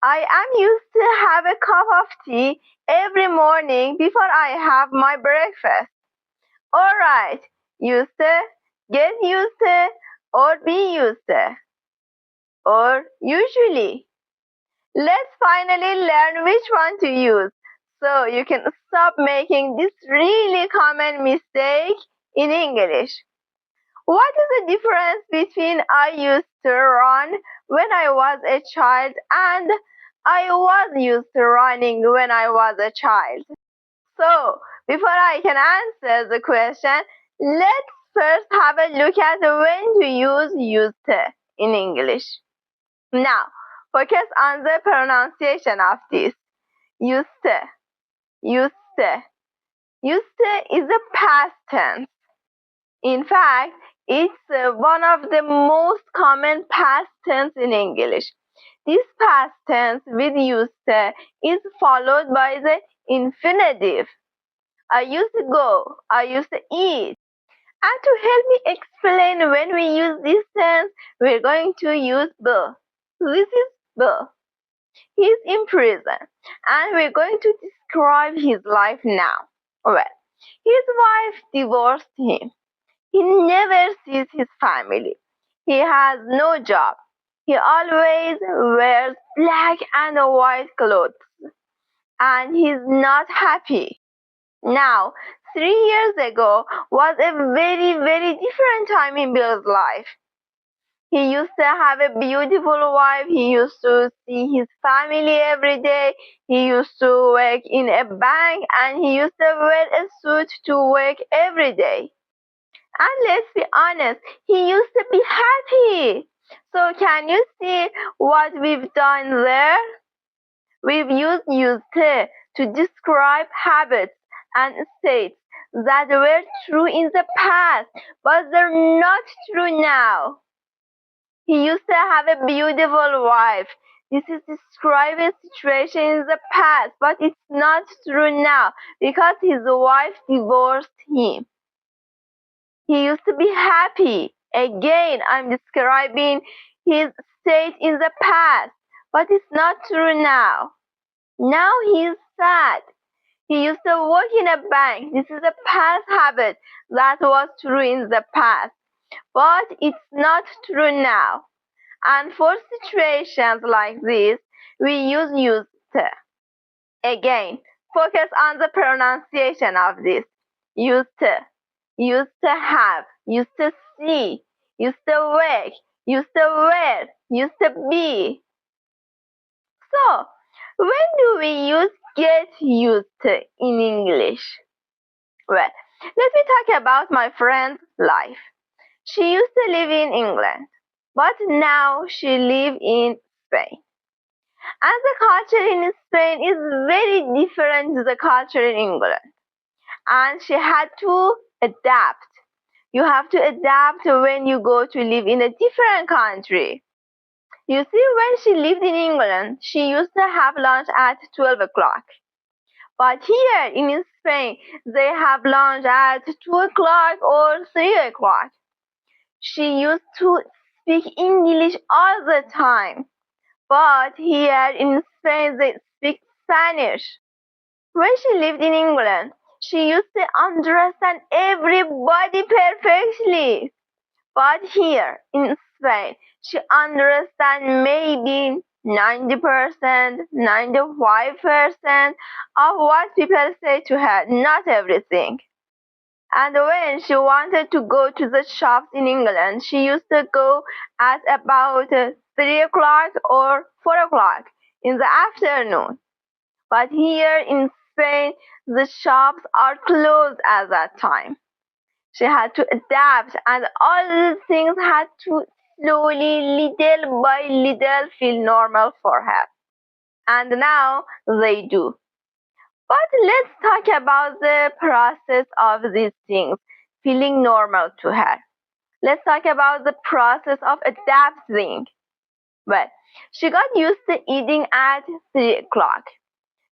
I am used to have a cup of tea every morning before I have my breakfast. Alright, used to, get used to, or be used to, or usually. Let's finally learn which one to use so you can stop making this really common mistake in English. What is the difference between I used to run when I was a child and I was used to running when I was a child? So, before I can answer the question, let's first have a look at when to use used to in English. Now, focus on the pronunciation of this. Used to, used to. Used to is a past tense. In fact, it's one of the most common past tense in English. This past tense with used to is followed by the infinitive. I used to go, I used to eat. And to help me explain when we use this tense, we're going to use Bill. This is Bill. He's in prison, and we're going to describe his life now. Well, his wife divorced him. He never sees his family. He has no job. He always wears black and white clothes, and he's not happy. Now, 3 years ago was a very, very different time in Bill's life. He used to have a beautiful wife. He used to see his family every day. He used to work in a bank, and he used to wear a suit to work every day. And let's be honest, he used to be happy. So can you see what we've done there? We've used to describe habits and states that were true in the past, but they're not true now. He used to have a beautiful wife. This is describing a situation in the past, but it's not true now because his wife divorced him. He used to be happy. Again, I'm describing his state in the past, but it's not true now. Now he's sad. He used to work in a bank. This is a past habit that was true in the past, but it's not true now. And for situations like this, we use used to. Again, focus on the pronunciation of this. Used to, used to have, used to see, used to work, used to wear, used to be. So, when do we use get used to in English? Well, let me talk about my friend's life. She used to live in England, but now she lives in Spain. And the culture in Spain is very different to the culture in England. And she had to adapt. You have to adapt when you go to live in a different country. You see, when she lived in England, she used to have lunch at 12 o'clock. But here in Spain, they have lunch at 2 o'clock or 3 o'clock. She used to speak English all the time. But here in Spain, they speak Spanish. When she lived in England, she used to understand everybody perfectly. But here in Spain, she understands maybe 90%, 95% of what people say to her, not everything. And when she wanted to go to the shops in England, she used to go at about 3 o'clock or 4 o'clock in the afternoon. But here in Spain, the shops are closed at that time. She had to adapt, and all these things had to slowly, little by little, feel normal for her. And now they do. But let's talk about the process of these things feeling normal to her. Let's talk about the process of adapting. Well, she got used to eating at 3 o'clock.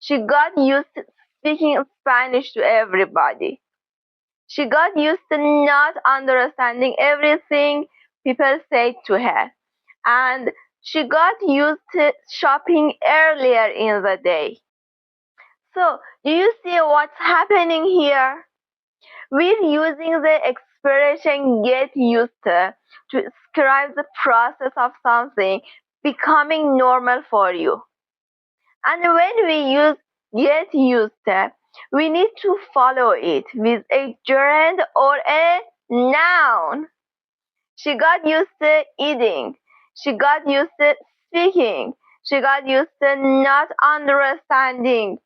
She got used to speaking Spanish to everybody. She got used to not understanding everything people say to her. And She got used to shopping earlier in the day. So, do you see what's happening here? We're using the expression get used to describe the process of something becoming normal for you. And when we use get used to, we need to follow it with a gerund or a noun. She got used to eating. She got used to speaking. She got used to not understanding.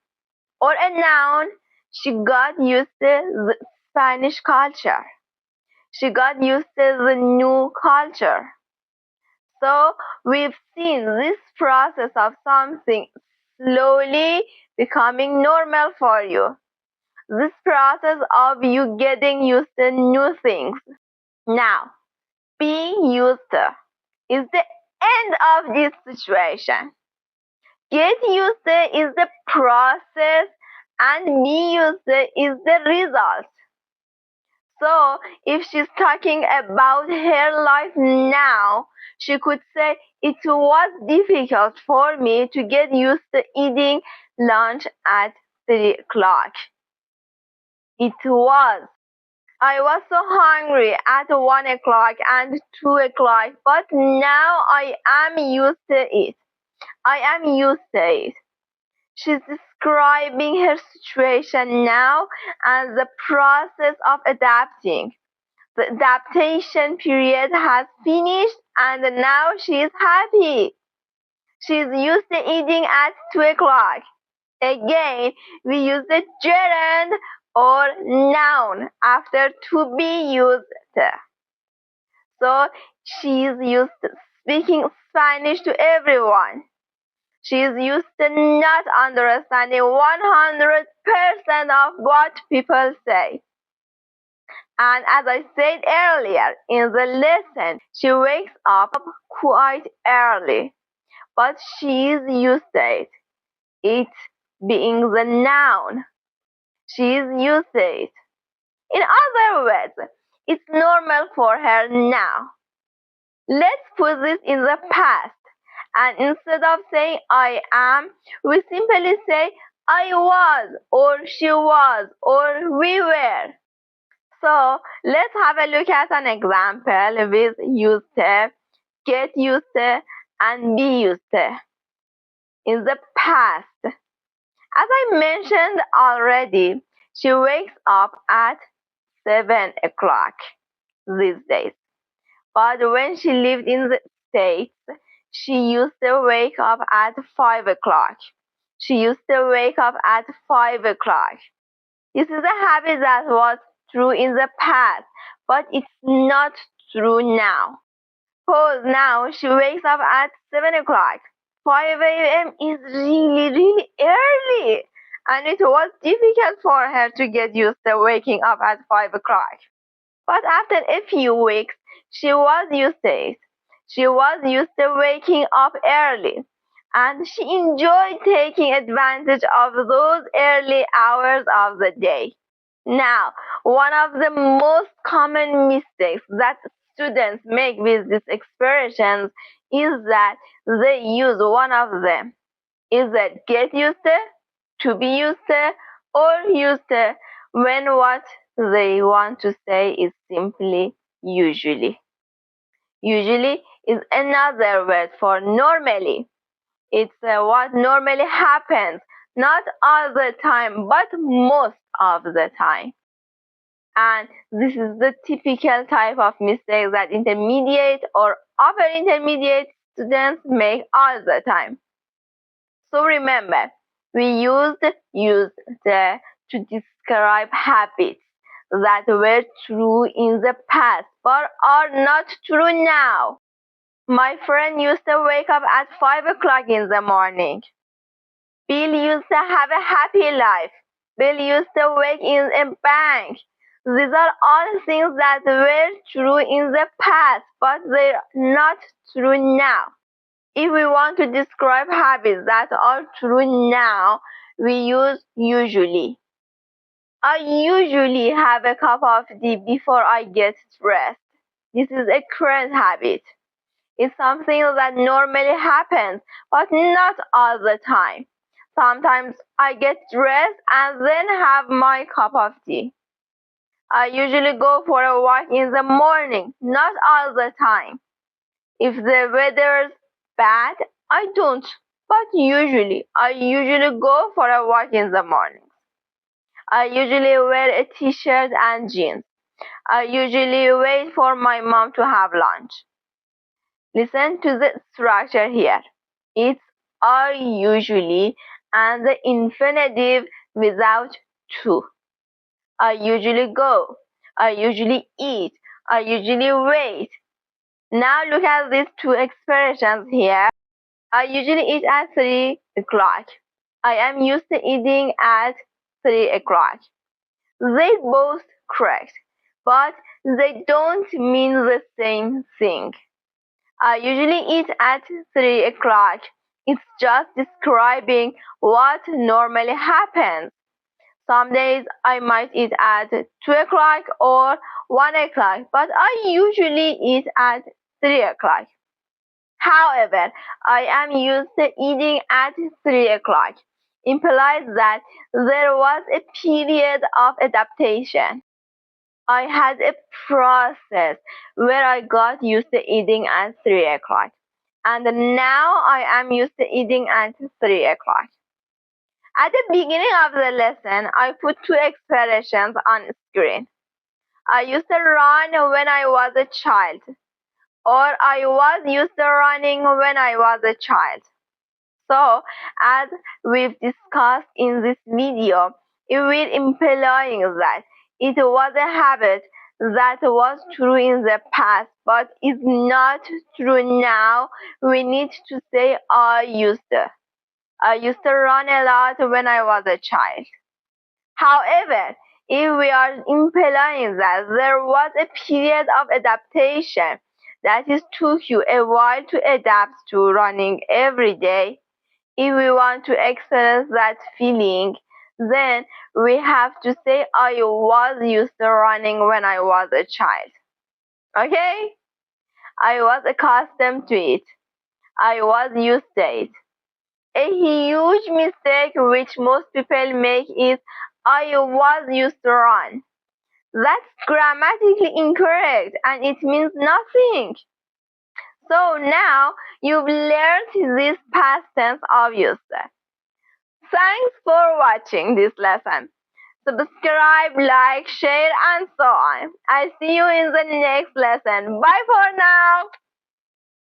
Or a noun, she got used to the Spanish culture. She got used to the new culture. So we've seen this process of something slowly becoming normal for you. This process of you getting used to new things. Now, being used to is the end of this situation. Get used to is the process and be used to is the result. So, if she's talking about her life now, she could say, it was difficult for me to get used to eating lunch at 3 o'clock. It was. I was so hungry at 1 o'clock and 2 o'clock, but now I am used to it. I am used to it. She's describing her situation now and the process of adapting. The adaptation period has finished and now she is happy. She's used to eating at 2 o'clock. Again, we use the gerund or noun after to be used to. So she's used to speaking Spanish to everyone. She is used to not understanding 100% of what people say. And as I said earlier in the lesson, she wakes up quite early, but she is used to it. It being the noun. She is used to it. In other words, it's normal for her now. Let's put this in the past. And instead of saying I am, we simply say I was, or she was, or we were. So let's have a look at an example with used to, get used to, and be used to. In the past, as I mentioned already, she wakes up at 7 o'clock these days. But when she lived in the States, she used to wake up at 5 o'clock. She used to wake up at 5 o'clock. This is a habit that was true in the past, but it's not true now. Suppose now she wakes up at 7 o'clock. 5 a.m. is really early, and it was difficult for her to get used to waking up at 5 o'clock. But after a few weeks, she was used to it. She was used to waking up early, and she enjoyed taking advantage of those early hours of the day. Now, one of the most common mistakes that students make with these expressions is that they use one of them. Is that get used to be used to, or used to, when what they want to say is simply usually. Usually is another word for normally. It's what normally happens, not all the time, but most of the time. And this is the typical type of mistake that intermediate or upper intermediate students make all the time. So remember, we used to describe habits that were true in the past but are not true now. My friend used to wake up at 5 o'clock in the morning. Bill used to have a happy life. Bill used to work in a bank. These are all things that were true in the past, but they're not true now. If we want to describe habits that are true now, we use usually. I usually have a cup of tea before I get dressed. This is a current habit. It's something that normally happens, but not all the time. Sometimes I get dressed and then have my cup of tea. I usually go for a walk in the morning, not all the time. If the weather's bad, I don't. But I usually go for a walk in the morning. I usually wear a t-shirt and jeans. I usually wait for my mom to have lunch. Listen to the structure here. It's I usually and the infinitive without to. I usually go. I usually eat. I usually wait. Now look at these two expressions here. I usually eat at 3 o'clock. I am used to eating at 3 o'clock. They both correct, but they don't mean the same thing. I usually eat at 3 o'clock. It's just describing what normally happens. Some days I might eat at 2 o'clock or 1 o'clock, but I usually eat at 3 o'clock. However, I am used to eating at 3 o'clock. Implies that there was a period of adaptation. I had a process where I got used to eating at 3 o'clock. And now I am used to eating at 3 o'clock. At the beginning of the lesson, I put two expressions on screen. I used to run when I was a child, or I was used to running when I was a child. So, as we've discussed in this video, we're implying that it was a habit that was true in the past but is not true now. We need to say I used to. I used to run a lot when I was a child. However, if we are implying that there was a period of adaptation that it took you a while to adapt to running every day, if we want to experience that feeling, then we have to say I was used to running when I was a child. Okay? I was accustomed to it. I was used to it. A huge mistake which most people make is I was used to run. That's grammatically incorrect and it means nothing. So now you've learned this past tense of used to. Thanks for watching this lesson. Subscribe, like, share, and so on. I'll see you in the next lesson. Bye for now.